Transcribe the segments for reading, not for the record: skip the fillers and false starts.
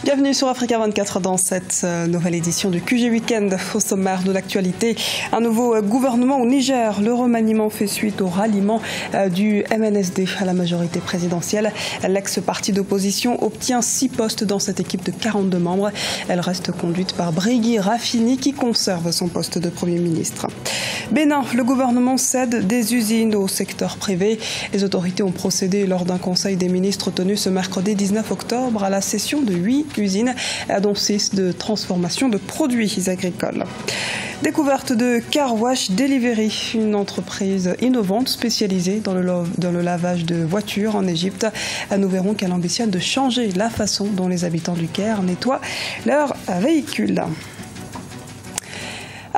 Bienvenue sur Africa 24 dans cette nouvelle édition du QG Weekend. Au sommaire de l'actualité, un nouveau gouvernement au Niger. Le remaniement fait suite au ralliement du MNSD à la majorité présidentielle. L'ex-parti d'opposition obtient 6 postes dans cette équipe de 42 membres. Elle reste conduite par Brigui Rafini qui conserve son poste de Premier ministre. Bénin, le gouvernement cède des usines au secteur privé. Les autorités ont procédé lors d'un conseil des ministres tenu ce mercredi 19 octobre à la cession de 8 usines, dont 6 de transformation de produits agricoles. Découverte de Car Wash Delivery, une entreprise innovante spécialisée dans le lavage de voitures en Égypte. Nous verrons qu'elle ambitionne de changer la façon dont les habitants du Caire nettoient leurs véhicules.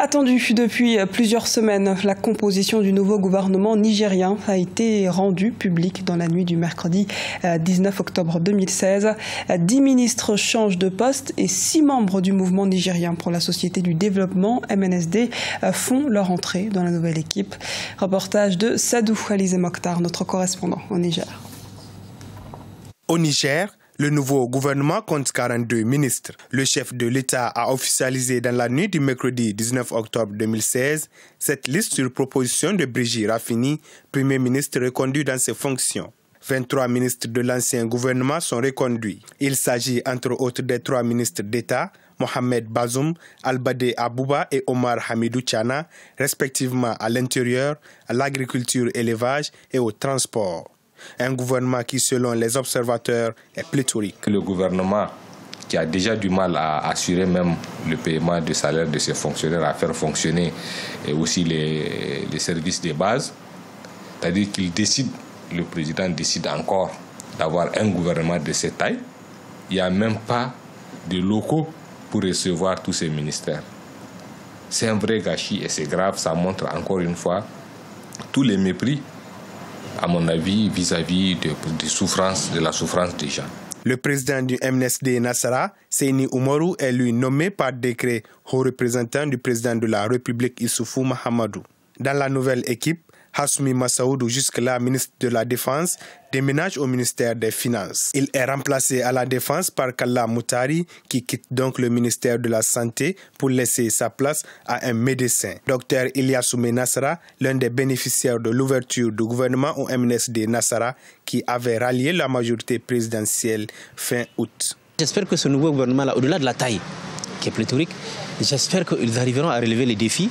Attendue depuis plusieurs semaines, la composition du nouveau gouvernement nigérien a été rendue publique dans la nuit du mercredi 19 octobre 2016. 10 ministres changent de poste et 6 membres du mouvement nigérien pour la société du développement, MNSD, font leur entrée dans la nouvelle équipe. Reportage de Sadou Alizé Mokhtar, notre correspondant au Niger. Au Niger, le nouveau gouvernement compte 42 ministres. Le chef de l'État a officialisé dans la nuit du mercredi 19 octobre 2016 cette liste sur proposition de Brigui Rafini, Premier ministre reconduit dans ses fonctions. 23 ministres de l'ancien gouvernement sont reconduits. Il s'agit entre autres des 3 ministres d'État, Mohamed Bazoum, Albade Abouba et Omar Hamidou Tchana, respectivement à l'intérieur, à l'agriculture, élevage et au transport. Un gouvernement qui, selon les observateurs, est pléthorique. Le gouvernement qui a déjà du mal à assurer même le paiement de salaire de ses fonctionnaires, à faire fonctionner et aussi les services de base, c'est-à-dire qu'il décide, le président décide encore d'avoir un gouvernement de cette taille. Il n'y a même pas de locaux pour recevoir tous ces ministères. C'est un vrai gâchis et c'est grave, ça montre encore une fois tous les mépris, à mon avis, vis-à-vis de la souffrance des gens. Le président du MNSD Nassara, Seyni Oumarou, est lui nommé par décret haut représentant du président de la République Issoufou Mahamadou. Dans la nouvelle équipe, Hassoumi Massaoudou, jusque-là ministre de la Défense, déménage au ministère des Finances. Il est remplacé à la Défense par Kalla Moutari, qui quitte donc le ministère de la Santé pour laisser sa place à un médecin. Dr Ilyassoumé Nassara, l'un des bénéficiaires de l'ouverture du gouvernement au MNSD Nassara, qui avait rallié la majorité présidentielle fin août. J'espère que ce nouveau gouvernement-là, au-delà de la taille qui est pléthorique, j'espère qu'ils arriveront à relever les défis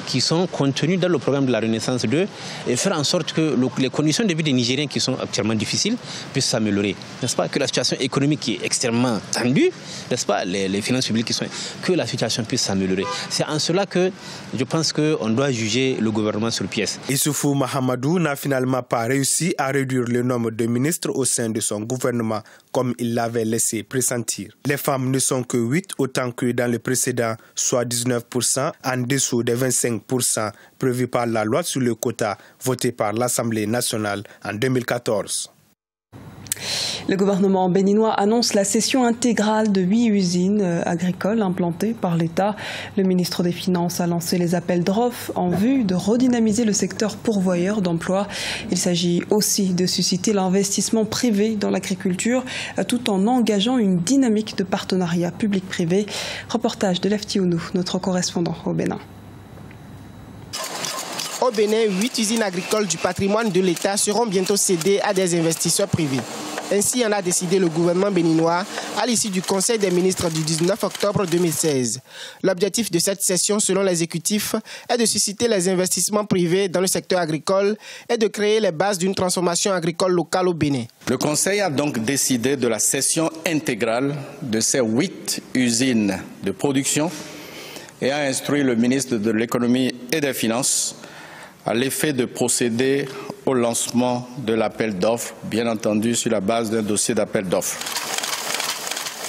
qui sont contenus dans le programme de la Renaissance 2 et faire en sorte que les conditions de vie des Nigériens qui sont actuellement difficiles puissent s'améliorer. N'est-ce pas? Que la situation économique qui est extrêmement tendue, n'est-ce pas? Les finances publiques que la situation puisse s'améliorer. C'est en cela que je pense qu'on doit juger le gouvernement sur pièce. Issoufou Mahamadou n'a finalement pas réussi à réduire le nombre de ministres au sein de son gouvernement comme il l'avait laissé pressentir. Les femmes ne sont que 8 autant que dans le précédent, soit 19%, en dessous des 25% prévus par la loi sur le quota votée par l'Assemblée nationale en 2014. Le gouvernement béninois annonce la cession intégrale de 8 usines agricoles implantées par l'État. Le ministre des Finances a lancé les appels d'offres en vue de redynamiser le secteur pourvoyeur d'emplois. Il s'agit aussi de susciter l'investissement privé dans l'agriculture tout en engageant une dynamique de partenariat public-privé. Reportage de Lefti Ounou, notre correspondant au Bénin. Au Bénin, 8 usines agricoles du patrimoine de l'État seront bientôt cédées à des investisseurs privés. Ainsi en a décidé le gouvernement béninois à l'issue du Conseil des ministres du 19 octobre 2016. L'objectif de cette session, selon l'exécutif, est de susciter les investissements privés dans le secteur agricole et de créer les bases d'une transformation agricole locale au Bénin. Le Conseil a donc décidé de la cession intégrale de ces 8 usines de production et a instruit le ministre de l'Économie et des Finances à l'effet de procéder au lancement de l'appel d'offres, bien entendu sur la base d'un dossier d'appel d'offres.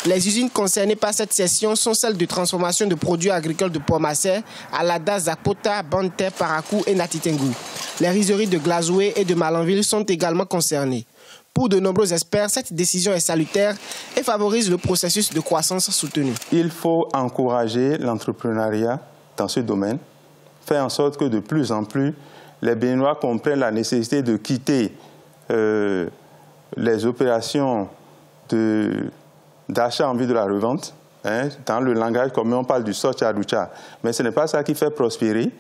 Les usines concernées par cette session sont celles de transformation de produits agricoles de Pormasser, Alada, Zakpota, Bante, Parakou et Natitengu. Les rizeries de Glazoué et de Malanville sont également concernées. Pour de nombreux experts, cette décision est salutaire et favorise le processus de croissance soutenu. Il faut encourager l'entrepreneuriat dans ce domaine, faire en sorte que de plus en plus, les Béninois comprennent la nécessité de quitter les opérations de d'achat en vue de la revente. Dans le langage commun, on parle du socha-ducha. Mais ce n'est pas ça qui fait prospérer.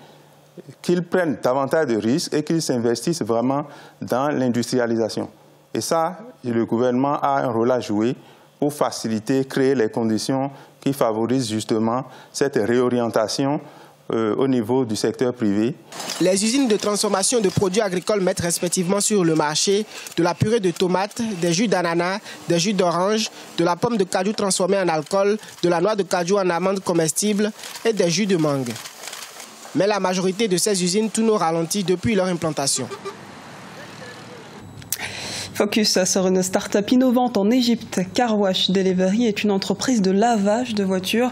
Qu'ils prennent davantage de risques et qu'ils s'investissent vraiment dans l'industrialisation. Et ça, le gouvernement a un rôle à jouer pour faciliter, créer les conditions qui favorisent justement cette réorientation au niveau du secteur privé. Les usines de transformation de produits agricoles mettent respectivement sur le marché de la purée de tomates, des jus d'ananas, des jus d'orange, de la pomme de cajou transformée en alcool, de la noix de cajou en amande comestible et des jus de mangue. Mais la majorité de ces usines tournent au ralenti depuis leur implantation. Focus sur une start-up innovante en Égypte. Car Wash Delivery est une entreprise de lavage de voitures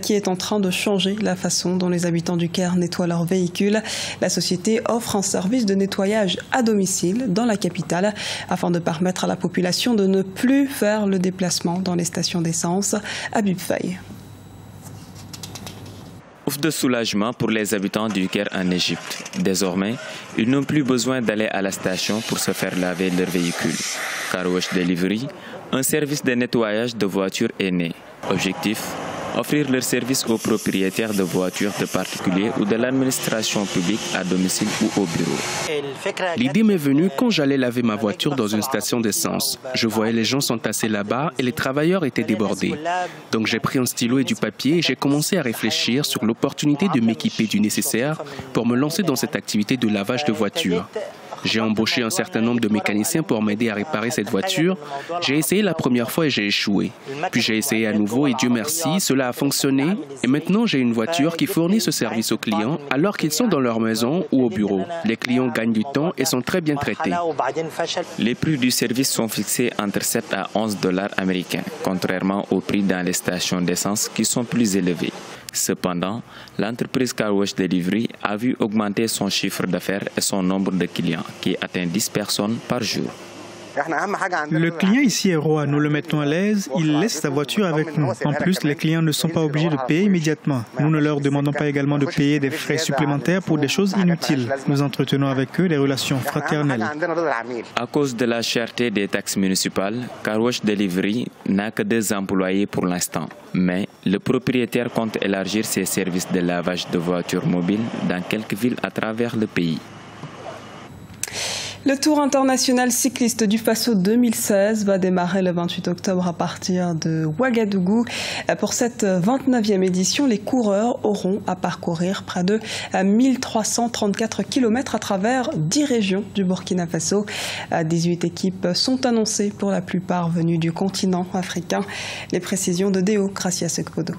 qui est en train de changer la façon dont les habitants du Caire nettoient leurs véhicules. La société offre un service de nettoyage à domicile dans la capitale afin de permettre à la population de ne plus faire le déplacement dans les stations d'essence. Habib Faye. Ouf de soulagement pour les habitants du Caire en Égypte. Désormais, ils n'ont plus besoin d'aller à la station pour se faire laver leur véhicule. Car Wash Delivery, un service de nettoyage de voitures est né. Objectif, offrir leur service aux propriétaires de voitures de particuliers ou de l'administration publique à domicile ou au bureau. L'idée m'est venue quand j'allais laver ma voiture dans une station d'essence. Je voyais les gens s'entasser là-bas et les travailleurs étaient débordés. Donc j'ai pris un stylo et du papier et j'ai commencé à réfléchir sur l'opportunité de m'équiper du nécessaire pour me lancer dans cette activité de lavage de voitures. J'ai embauché un certain nombre de mécaniciens pour m'aider à réparer cette voiture. J'ai essayé la première fois et j'ai échoué. Puis j'ai essayé à nouveau et Dieu merci, cela a fonctionné. Et maintenant, j'ai une voiture qui fournit ce service aux clients alors qu'ils sont dans leur maison ou au bureau. Les clients gagnent du temps et sont très bien traités. Les prix du service sont fixés entre 7 à 11 $ américains, contrairement aux prix dans les stations d'essence qui sont plus élevés. Cependant, l'entreprise Car Wash Delivery a vu augmenter son chiffre d'affaires et son nombre de clients, qui atteint 10 personnes par jour. Le client ici est roi, nous le mettons à l'aise, il laisse sa voiture avec nous. En plus, les clients ne sont pas obligés de payer immédiatement. Nous ne leur demandons pas également de payer des frais supplémentaires pour des choses inutiles. Nous entretenons avec eux des relations fraternelles. À cause de la cherté des taxes municipales, Car Wash Delivery n'a que 2 employés pour l'instant. Mais le propriétaire compte élargir ses services de lavage de voitures mobiles dans quelques villes à travers le pays. Le Tour international cycliste du Faso 2016 va démarrer le 28 octobre à partir de Ouagadougou. Pour cette 29e édition, les coureurs auront à parcourir près de 1334 km à travers 10 régions du Burkina Faso. 18 équipes sont annoncées, pour la plupart venues du continent africain. Les précisions de Déo Gracia Sekpodo.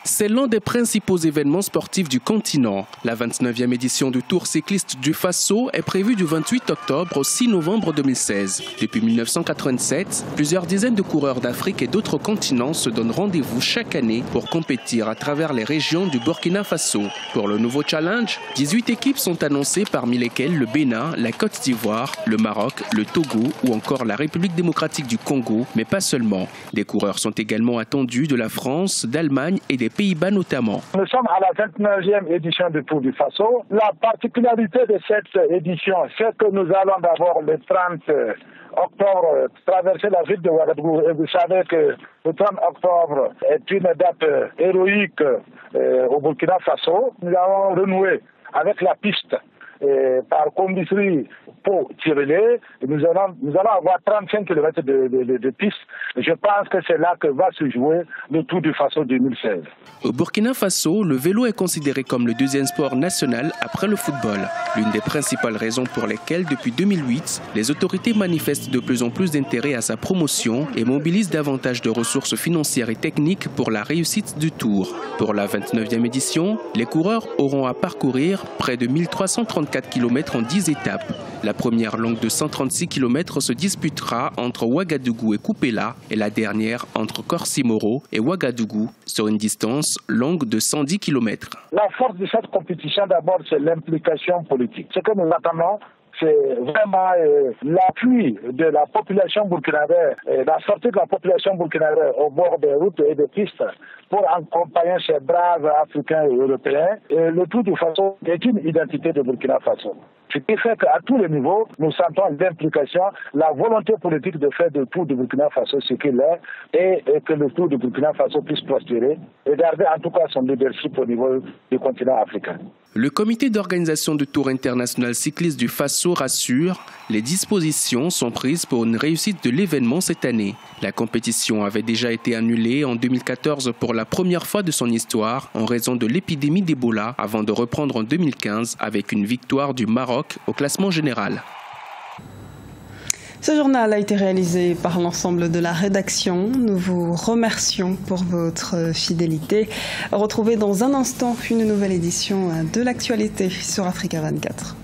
C'est l'un des principaux événements sportifs du continent. La 29e édition du Tour cycliste du Faso est prévue du 28 octobre au 6 novembre 2016. Depuis 1987, plusieurs dizaines de coureurs d'Afrique et d'autres continents se donnent rendez-vous chaque année pour compétir à travers les régions du Burkina Faso. Pour le nouveau challenge, 18 équipes sont annoncées, parmi lesquelles le Bénin, la Côte d'Ivoire, le Maroc, le Togo ou encore la République démocratique du Congo, mais pas seulement. Des coureurs sont également attendus de la France, d'Allemagne et des Pays-Bas notamment. Nous sommes à la 29e édition du Tour du Faso. La particularité de cette édition, c'est que nous allons d'abord le 30 octobre traverser la ville de Ouagadougou. Et vous savez que le 30 octobre est une date héroïque au Burkina Faso. Nous allons renouer avec la piste par Combisri pour Tirelé. Nous allons avoir 35 km de piste. Je pense que c'est là que va se jouer le Tour du Faso 2016. Au Burkina Faso, le vélo est considéré comme le deuxième sport national après le football. L'une des principales raisons pour lesquelles, depuis 2008, les autorités manifestent de plus en plus d'intérêt à sa promotion et mobilisent davantage de ressources financières et techniques pour la réussite du Tour. Pour la 29e édition, les coureurs auront à parcourir près de 1334 km en 10 étapes. La première, longue de 136 km, se disputera entre Ouagadougou et Koupéla et la dernière entre Korsimoro et Ouagadougou sur une distance longue de 110 km. La force de cette compétition, d'abord, c'est l'implication politique. Ce que nous attendons, c'est vraiment l'appui de la population burkinabé, la sortie de la population burkinabé au bord des routes et des pistes pour accompagner ces braves Africains et Européens. Et le Tour du Faso est une identité de Burkina Faso. Ce qui fait qu'à tous les niveaux, nous sentons l'implication, la volonté politique de faire du tour de Burkina Faso ce qu'il est et que le tour de Burkina Faso puisse prospérer et garder en tout cas son leadership au niveau du continent africain. Le comité d'organisation du Tour international cycliste du Faso rassure, les dispositions sont prises pour une réussite de l'événement cette année. La compétition avait déjà été annulée en 2014 pour la première fois de son histoire en raison de l'épidémie d'Ebola avant de reprendre en 2015 avec une victoire du Maroc au classement général. Ce journal a été réalisé par l'ensemble de la rédaction. Nous vous remercions pour votre fidélité. Retrouvez dans un instant une nouvelle édition de l'actualité sur Africa 24.